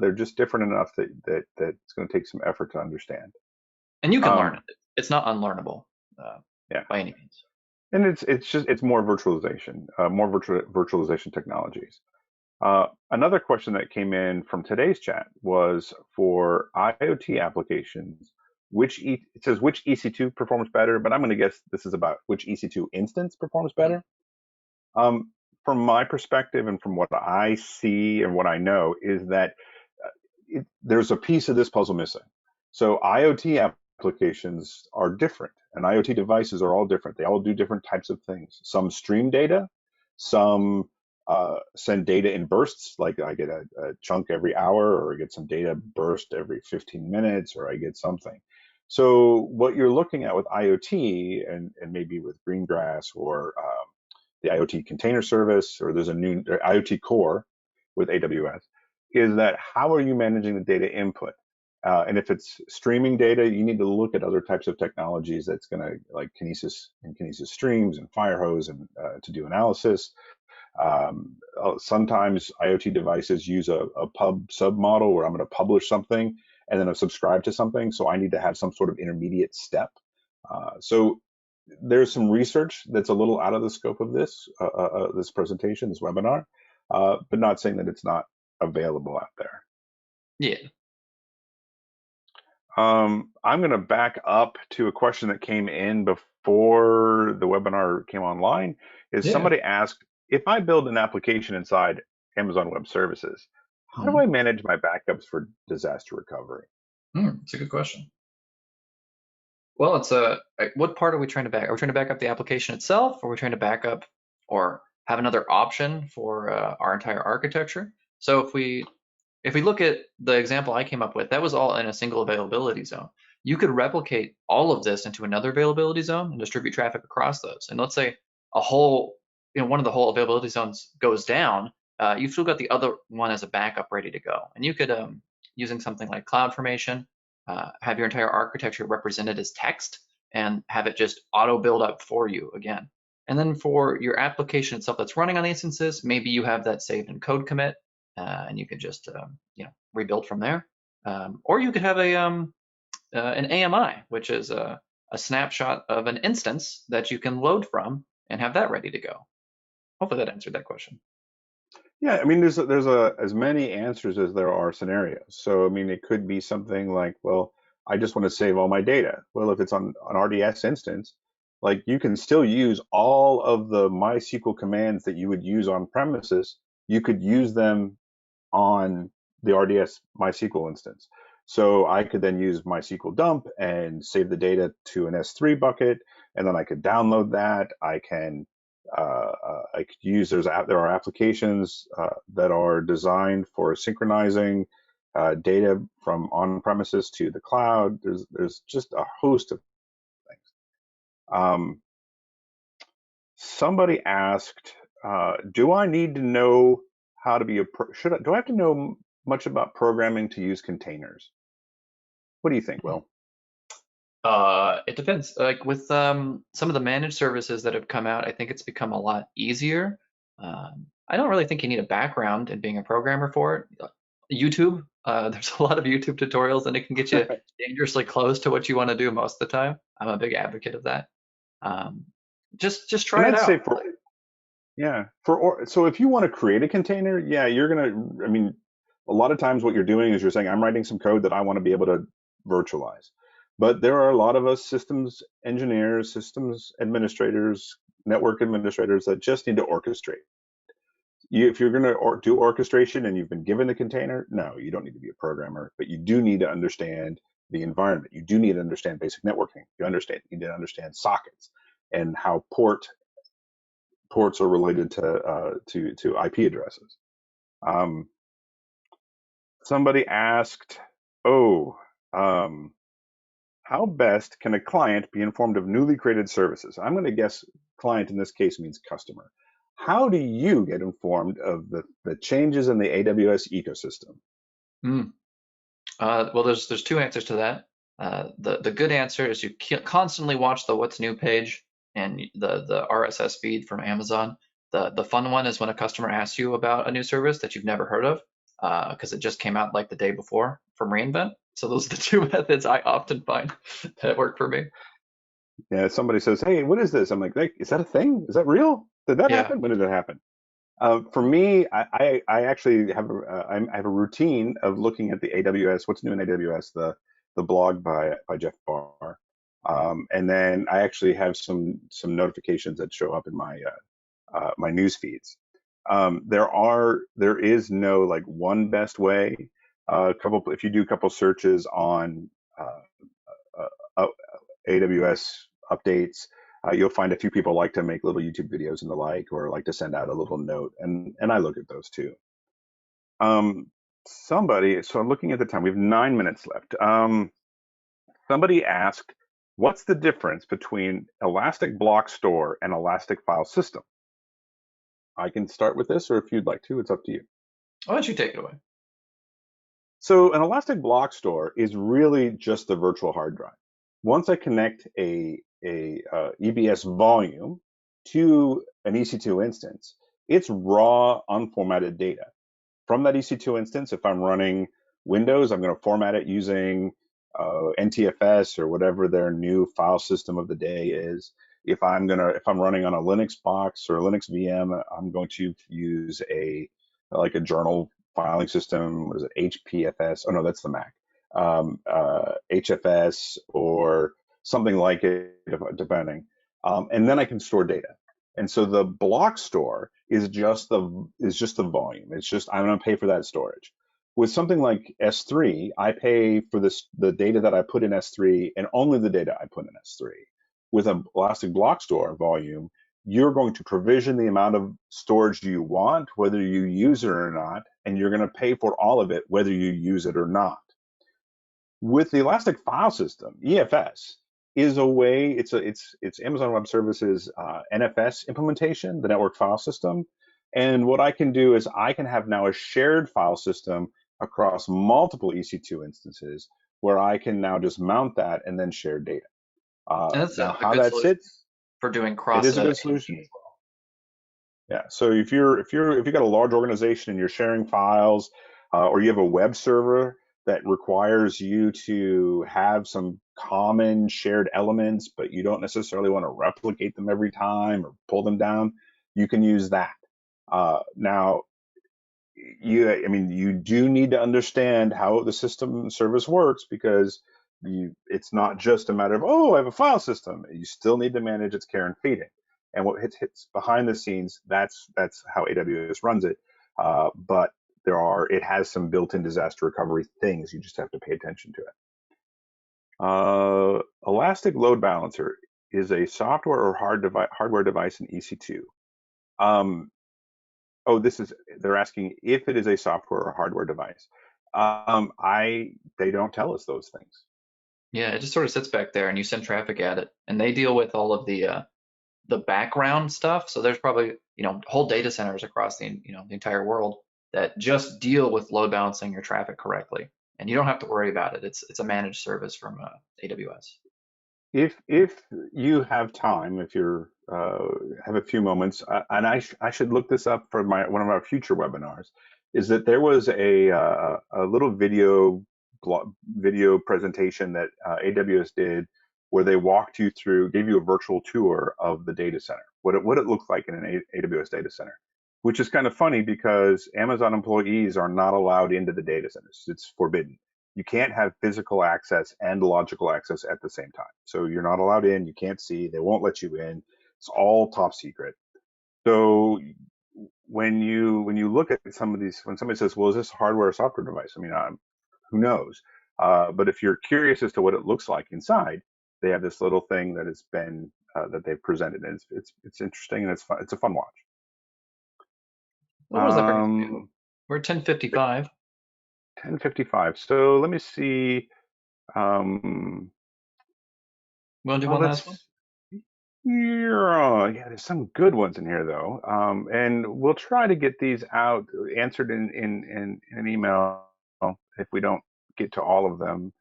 They're just different enough that it's going to take some effort to understand.
And you can learn
Um,
it. It's not unlearnable uh,
yeah,
by any means.
and it's more virtualization, virtualization technologies. Another question that came in from today's chat was for IoT applications. It says which EC2 performs better, but I'm going to guess this is about which EC2 instance performs
Mhm.
better. From my perspective and from what I see and what I know is that there's a piece of this puzzle missing. So IoT applications are different, and IoT devices are all different. They all do different types of things. Some stream data, some send data in bursts, like I get a chunk every hour, or I get some data burst every 15 minutes, or I get something. So what you're looking at with IoT and maybe with Greengrass or the IoT container service, or there's a new IoT core with AWS, is that how are you managing the data input? And if it's streaming data, you need to look at other types of technologies that's going to like Kinesis streams and Firehose and to do analysis. Sometimes IoT devices use a pub sub model where I'm going to publish something and then I subscribe to something. So I need to have some sort of intermediate step. So there's some research that's a little out of the scope of this presentation, this webinar, but not saying that it's not available out there.
Yeah.
I'm going to back up to a question that came in before the webinar came online. Is
Yeah.
somebody asked, if I build an application inside Amazon Web Services, how do
Mhm.
I manage my backups for disaster recovery?
It's a good question. Well, it's what part are we trying to back? Are we trying to back up the application itself, or are we trying to back up or have another option for our entire architecture? So if we look at the example I came up with, that was all in a single availability zone. You could replicate all of this into another availability zone and distribute traffic across those. And let's say a whole, one of the whole availability zones goes down, you've still got the other one as a backup ready to go. And you could, using something like CloudFormation, have your entire architecture represented as text and have it just auto build up for you again. And then for your application itself that's running on the instances, maybe you have that saved in code commit, and you can just rebuild from there. Or you could have an AMI, which is a snapshot of an instance that you can load from and have that ready to go. Hopefully that answered that question.
Yeah, I mean, there's as many answers as there are scenarios. So, I mean, it could be something like, well, I just want to save all my data. Well, if it's on an RDS instance, like you can still use all of the MySQL commands that you would use on premises. You could use them on the RDS MySQL instance. So I could then use MySQL dump and save the data to an S3 bucket, and then I could download that. I could use there are applications that are designed for synchronizing data from on premises to the cloud. There's just a host of things. Um, Somebody asked, do I need to know how to be do I have to know much about programming to use containers? What do you think, Will?
It depends. Like with some of the managed services that have come out, I think it's become a lot easier. I don't really think you need a background in being a programmer for it. YouTube, there's a lot of YouTube tutorials, and it can get you dangerously close to what you want to do most of the time. I'm a big advocate of that. Um, just
And
try it
I'd say
out.
for yeah, so if you want to create a container, yeah, you're gonna. I mean, a lot of times what you're doing is you're saying, I'm writing some code that I want to be able to virtualize. But there are a lot of us systems engineers, systems administrators, network administrators that just need to orchestrate. If you're going to do orchestration and you've been given the container, no, you don't need to be a programmer, but you do need to understand the environment. You do need to understand basic networking. You need to understand sockets and how ports are related to IP addresses. Somebody asked, "Oh, how best can a client be informed of newly created services?" I'm going to guess client in this case means customer. How do you get informed of the changes in the AWS ecosystem?
Mm. Well, there's two answers to that. The good answer is you constantly watch the what's new page and the RSS feed from Amazon. The fun one is when a customer asks you about a new service that you've never heard of because it just came out like the day before from reInvent. So those are the two methods I often find that work for me.
Yeah, somebody says, "Hey, what is this?" I'm like, "Is that a thing? Is that real? Did that
Yeah.
happen? When did it happen?" For me, I actually have I have a routine of looking at the AWS, what's new in AWS, the blog by Jeff Barr, and then I actually have some notifications that show up in my news feeds. There is no like one best way. If you do a couple searches on uh, AWS updates, you'll find a few people like to make little YouTube videos and the like, or like to send out a little note, and I look at those too. So I'm looking at the time. We have 9 minutes left. Somebody asked, "What's the difference between Elastic Block Store and Elastic File System?" I can start with this, or if you'd like to, it's up to you.
Why don't you take it away?
So an Elastic Block Store is really just the virtual hard drive. Once I connect a EBS volume to an EC2 instance, it's raw, unformatted data. From that EC2 instance, if I'm running Windows, I'm going to format it using NTFS or whatever their new file system of the day is. If I'm running on a Linux box or a Linux VM, I'm going to use like a journal filing system. What is it? HPFS? Oh no, that's the Mac. HFS or something like it, depending. And then I can store data. And so the block store is just the volume. It's just I'm going to pay for that storage. With something like S3, I pay for the data that I put in S3 and only the data I put in S3. With an Elastic Block Store volume, you're going to provision the amount of storage you want, whether you use it or not, and you're going to pay for all of it, whether you use it or not. With the Elastic File System, EFS is a way. It's Amazon Web Services NFS implementation, the Network File System. And what I can do is I can have now a shared file system across multiple EC2 instances where I can now just mount that and then share data.
And that's
Now,
a
how
good
that
solution
sits,
for doing
it
cross
is a good
AAC
solution.
as well.
Yeah. So if you've got a large organization and you're sharing files, or you have a web server that requires you to have some common shared elements, but you don't necessarily want to replicate them every time or pull them down, you can use that. Now, you do need to understand how the system service works because it's not just a matter of, oh, I have a file system. You still need to manage its care and feeding. And what hits behind the scenes, that's how AWS runs it. But it has some built-in disaster recovery things. You just have to pay attention to it. Elastic Load Balancer is a software or hardware device in EC2. Oh, they're asking if it is a software or hardware device. They don't tell us those things.
Yeah, it just sort of sits back there and you send traffic at it. And they deal with all of the background stuff. So there's probably, whole data centers across the entire world that just deal with load balancing your traffic correctly. And you don't have to worry about it. It's a managed service from AWS.
If you have time, if you're have a few moments, and I should look this up for one of our future webinars, is that there was a little video presentation that AWS did where they walked you through, gave you a virtual tour of the data center, what it looks like in an AWS data center, which is kind of funny because Amazon employees are not allowed into the data centers. It's forbidden. You can't have physical access and logical access at the same time. So you're not allowed in, you can't see, they won't let you in. It's all top secret. So when you look at some of these, when somebody says, well, is this a hardware or software device? Who knows? But if you're curious as to what it looks like inside, they have this little thing that has been that they've presented, and it's interesting and it's fun. It's a fun watch.
What does that bring us to? We're at 10:55.
10:55. So let me see. Um,
We want to do
well,
one last one?
that's yeah. There's some good ones in here though, and we'll try to get these out answered in an email if we don't get to all of them.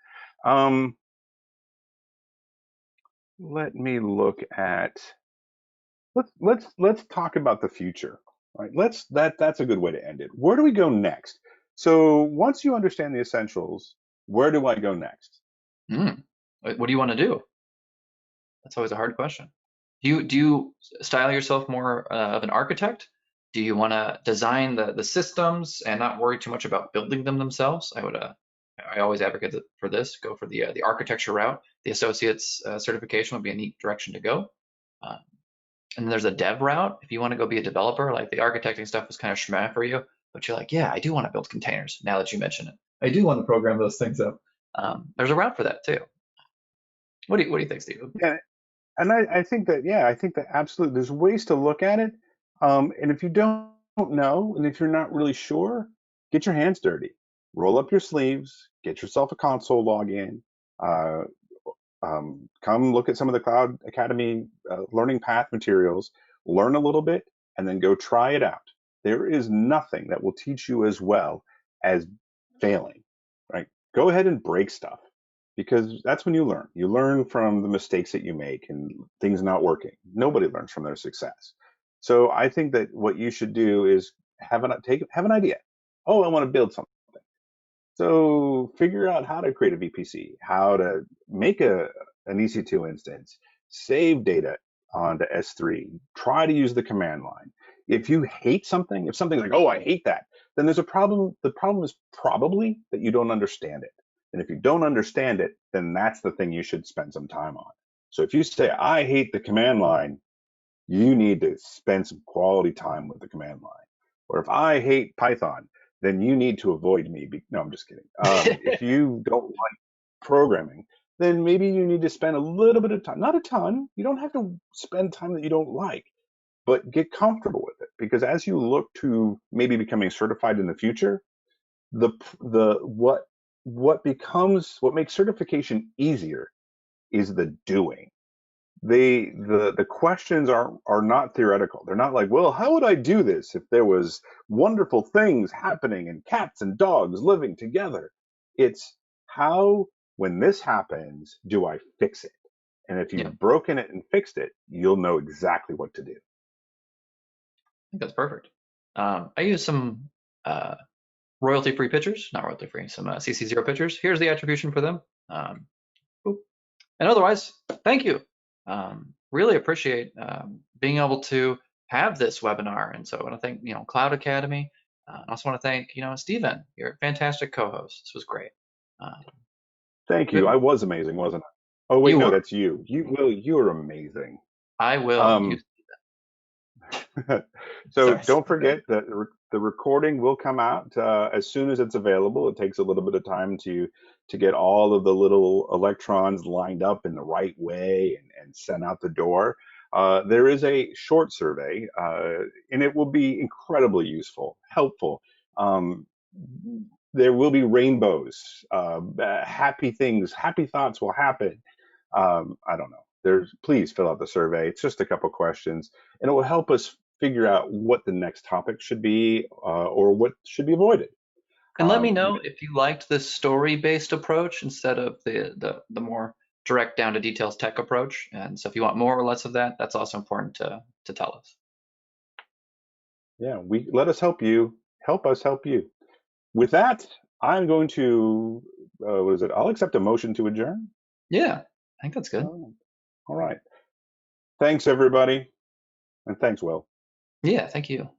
Um, let me look at let's talk about the future. Right? That's a good way to end it. Where do we go next? So once you understand the essentials, where do I go next?
What do you want to do? That's always a hard question. Do you style yourself more of an architect? Do you want to design the systems and not worry too much about building them themselves? I always advocate for this. Go for the architecture route. The associate's certification would be a neat direction to go. And then there's a dev route. If you want to go be a developer, like the architecting stuff is kind of schmah for you, but you're like, yeah, I do want to build containers. Now that you mention it, I do want to program those things up. There's a route for that too. What do you think, Steve?
Yeah, and I think that I think that absolutely there's ways to look at it. And if you don't know, and if you're not really sure, get your hands dirty, roll up your sleeves, get yourself a console login. Uh, Come look at some of the Cloud Academy learning path materials, learn a little bit, and then go try it out. There is nothing that will teach you as well as failing, right? Go ahead and break stuff because that's when you learn. You learn from the mistakes that you make and things not working. Nobody learns from their success. So I think that what you should do is have an idea. Oh, I want to build something. So figure out how to create a VPC, how to make an EC2 instance, save data onto S3, try to use the command line. If you hate something, if something's like, oh, I hate that, then there's a problem. The problem is probably that you don't understand it. And if you don't understand it, then that's the thing you should spend some time on. So if you say, I hate the command line, you need to spend some quality time with the command line. Or if I hate Python, then you need to avoid me. No, I'm just kidding. If you don't like programming, then maybe you need to spend a little bit of time, not a ton. You don't have to spend time that you don't like, but get comfortable with it. Because as you look to maybe becoming certified in the future, what makes certification easier is the doing. The questions are not theoretical. They're not like, well, how would I do this if there was wonderful things happening and cats and dogs living together? It's how, when this happens, do I fix it? And if you've
Yeah, I
broken it and fixed it, you'll know exactly what to do.
think that's perfect. I use some royalty-free pitchers, not royalty-free, some CC0 pitchers. Here's the attribution for them. And otherwise, thank you. Really appreciate being able to have this webinar. And so I want to thank, Cloud Academy. I also want to thank, Stephen, you're a fantastic co-host. This was great.
Thank you. I was amazing, wasn't I? Oh wait,
You
no,
were.
that's you. You were amazing.
I will
Um,
use.
So
Sorry.
don't forget that the recording will come out as soon as it's available. It takes a little bit of time to get all of the little electrons lined up in the right way and sent out the door. There is a short survey, and it will be incredibly useful, helpful. Um, there will be rainbows, happy things, happy thoughts will happen. I don't know. Please fill out the survey. It's just a couple questions, and it will help us figure out what the next topic should be or what should be avoided.
And let me
Um,
know if you liked this story-based approach instead of the more direct down to details tech approach. And so if you want more or less of that, that's also important to tell us.
yeah, let us help you. Help us help you. With that, I'm going to what is it? I'll accept a motion to adjourn.
Yeah, I think that's good.
Oh, all right. Thanks everybody, and thanks, Will.
Yeah, thank you.